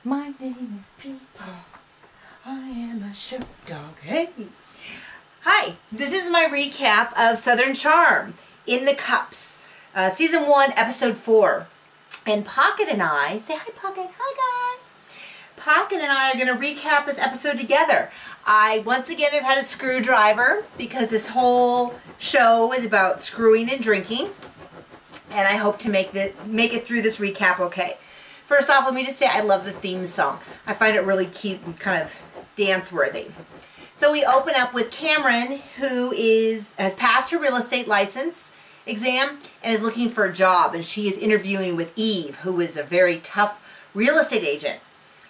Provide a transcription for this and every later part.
My name is People. I am a show dog. Hey. Hi, this is my recap of Southern Charm in the Cups, Season 1, Episode 4. And Pocket and I, say hi Pocket, hi guys. Pocket and I are going to recap this episode together. I, once again, have had a screwdriver because this whole show is about screwing and drinking. And I hope to make it through this recap okay. First off, let me just say I love the theme song. I find it really cute and kind of dance-worthy. So we open up with Cameron, who has passed her real estate license exam and is looking for a job. And she is interviewing with Eve, who is a very tough real estate agent.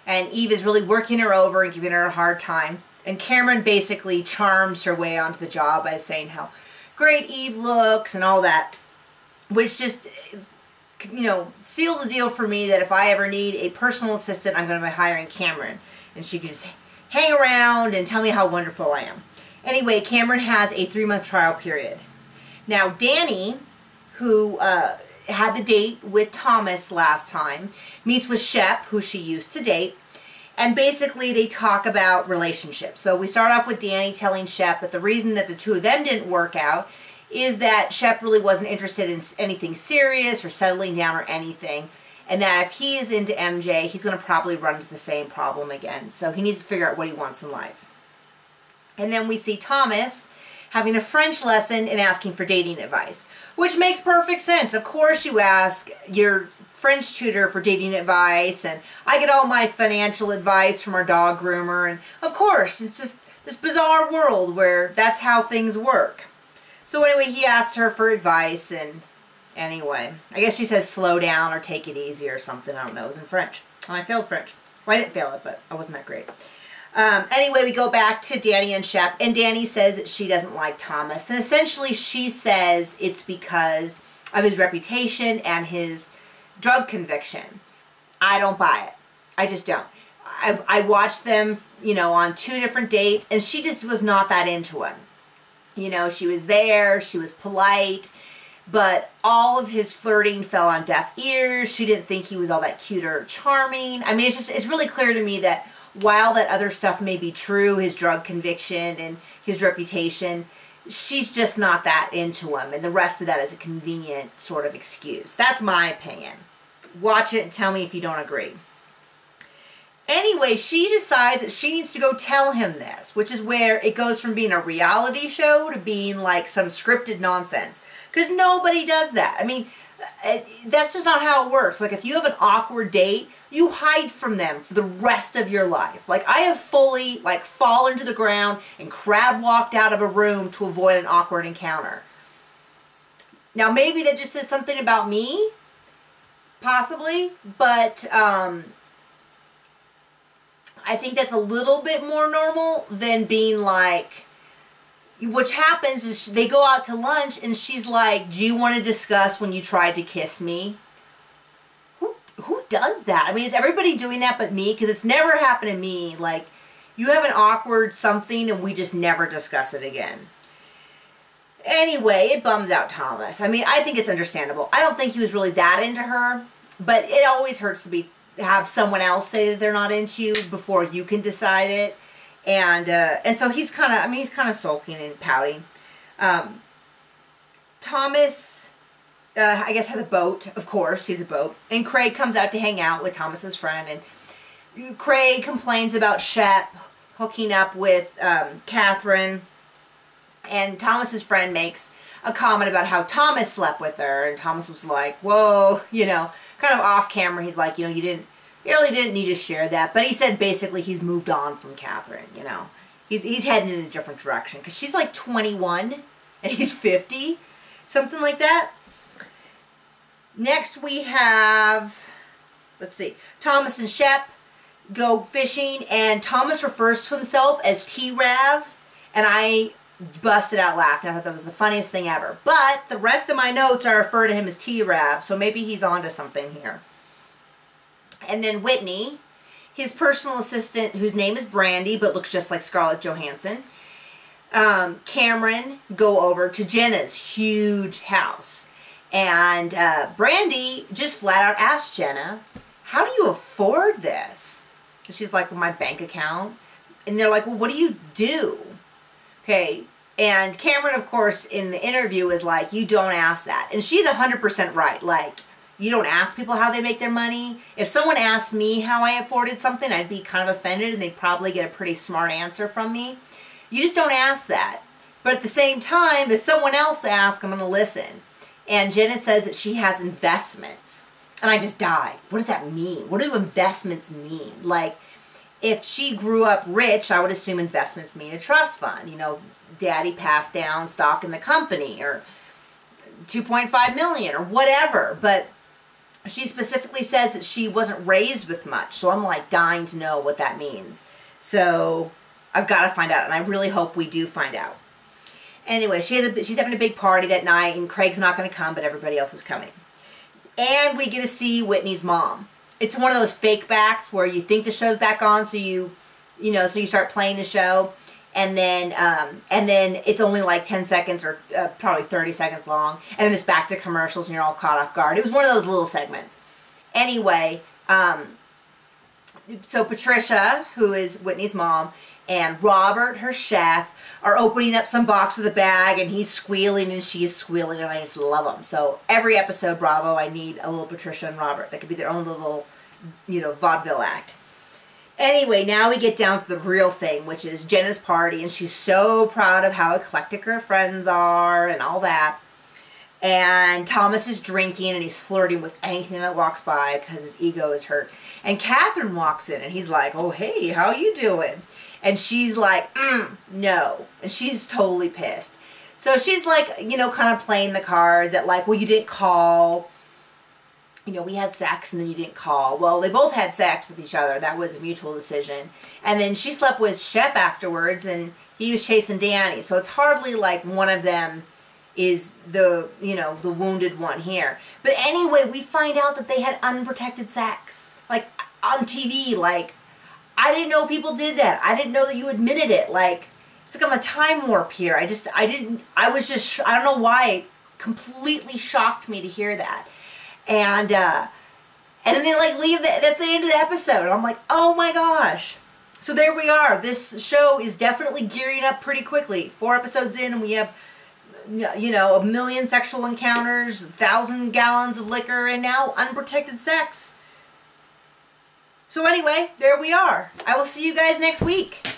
And Eve is really working her over and giving her a hard time. And Cameron basically charms her way onto the job by saying how great Eve looks and all that. Which just, you know, seals the deal for me that if I ever need a personal assistant, I'm going to be hiring Cameron. And she can just hang around and tell me how wonderful I am. Anyway, Cameron has a 3-month trial period. Now, Danni, who had the date with Thomas last time, meets with Shep, who she used to date. And basically, they talk about relationships. So we start off with Danni telling Shep that the reason that the two of them didn't work out is that Shep really wasn't interested in anything serious or settling down or anything. And that if he is into MJ, he's going to probably run into the same problem again. So he needs to figure out what he wants in life. And then we see Thomas having a French lesson and asking for dating advice, which makes perfect sense. Of course you ask your French tutor for dating advice, and I get all my financial advice from our dog groomer. And of course, it's just this bizarre world where that's how things work. So anyway, he asks her for advice, and anyway, I guess she says slow down or take it easy or something. I don't know. It was in French. And I failed French. Well, I didn't fail it, but I wasn't that great. Anyway, we go back to Danni and Shep, and Danni says that she doesn't like Thomas. And essentially, she says it's because of his reputation and his drug conviction. I don't buy it. I just don't. I watched them, you know, on 2 different dates, and she just was not that into him. You know, she was there, she was polite, but all of his flirting fell on deaf ears. She didn't think he was all that cute or charming. I mean, it's really clear to me that while that other stuff may be true, his drug conviction and his reputation, she's just not that into him. And the rest of that is a convenient sort of excuse. That's my opinion. Watch it and tell me if you don't agree. Anyway, she decides that she needs to go tell him this, which is where it goes from being a reality show to being like some scripted nonsense. Because nobody does that. I mean, that's just not how it works. Like, if you have an awkward date, you hide from them for the rest of your life. Like, I have fully, like, fallen to the ground and crab walked out of a room to avoid an awkward encounter. Now, maybe that just says something about me, possibly, but I think that's a little bit more normal than being like, which happens is they go out to lunch and she's like, do you want to discuss when you tried to kiss me? Who does that? I mean, is everybody doing that but me? Because it's never happened to me. Like, you have an awkward something and we just never discuss it again. Anyway, it bums out Thomas. I mean, I think it's understandable. I don't think he was really that into her, but it always hurts to have someone else say that they're not into you before you can decide it. And so he's kind of, I mean, he's kind of sulking and pouting. Thomas, I guess, has a boat. Of course, he's a boat. And Craig comes out to hang out with Thomas's friend. And Craig complains about Shep hooking up with Catherine. And Thomas's friend makes a comment about how Thomas slept with her. And Thomas was like, whoa, you know, kind of off camera. He's like, you know, you really didn't need to share that. But he said basically he's moved on from Catherine, you know. He's heading in a different direction. Because she's like 21 and he's 50. Something like that. Next we have, let's see, Thomas and Shep go fishing. And Thomas refers to himself as T-Rav. And I busted out laughing. I thought that was the funniest thing ever. But the rest of my notes I refer to him as T-Rav. So maybe he's onto something here. And then Whitney, his personal assistant, whose name is Brandy, but looks just like Scarlett Johansson, Cameron go over to Jenna's huge house. And Brandy just flat out asked Jenna, how do you afford this? And she's like, well, my bank account. And they're like, well, what do you do? Okay. And Cameron, of course, in the interview is like, you don't ask that. And she's 100% right. Like, you don't ask people how they make their money. If someone asked me how I afforded something, I'd be kind of offended and they'd probably get a pretty smart answer from me. You just don't ask that. But at the same time, if someone else asks, I'm going to listen. And Jenna says that she has investments. And I just died. What does that mean? What do investments mean? Like, if she grew up rich, I would assume investments mean a trust fund. You know, daddy passed down stock in the company or 2.5 million or whatever. But she specifically says that she wasn't raised with much. So I'm like dying to know what that means. So I've got to find out. And I really hope we do find out. Anyway, she's having a big party that night, and Craig's not going to come, but everybody else is coming. And we get to see Whitney's mom. It's one of those fake backs where you think the show's back on, so you start playing the show, and then it's only like 10 seconds or probably 30 seconds long, and then it's back to commercials, and you're all caught off guard. It was one of those little segments. Anyway, so Patricia, who is Whitney's mom, and Robert, her chef, are opening up some box with a bag, and he's squealing and she's squealing, and I just love them. So every episode, Bravo, I need a little Patricia and Robert. That could be their own little, vaudeville act. Anyway, now we get down to the real thing, which is Jenna's party, and she's so proud of how eclectic her friends are and all that. And Thomas is drinking, and he's flirting with anything that walks by because his ego is hurt. And Catherine walks in, and he's like, oh, hey, how you doing? And she's like, no. And she's totally pissed. So she's like, kind of playing the card that like, well, you didn't call. We had sex and then you didn't call. Well, they both had sex with each other. That was a mutual decision. And then she slept with Shep afterwards, and he was chasing Danni. So it's hardly like one of them is the wounded one here. But anyway, we find out that they had unprotected sex. Like, on TV, like, I didn't know people did that. I didn't know that you admitted it. Like, it's like I'm a time warp here. I don't know why. It completely shocked me to hear that. And then they like leave, that's the end of the episode. And I'm like, oh my gosh. So there we are. This show is definitely gearing up pretty quickly. 4 episodes in, and we have, 1 million sexual encounters, 1,000 gallons of liquor, and now unprotected sex. So anyway, there we are. I will see you guys next week.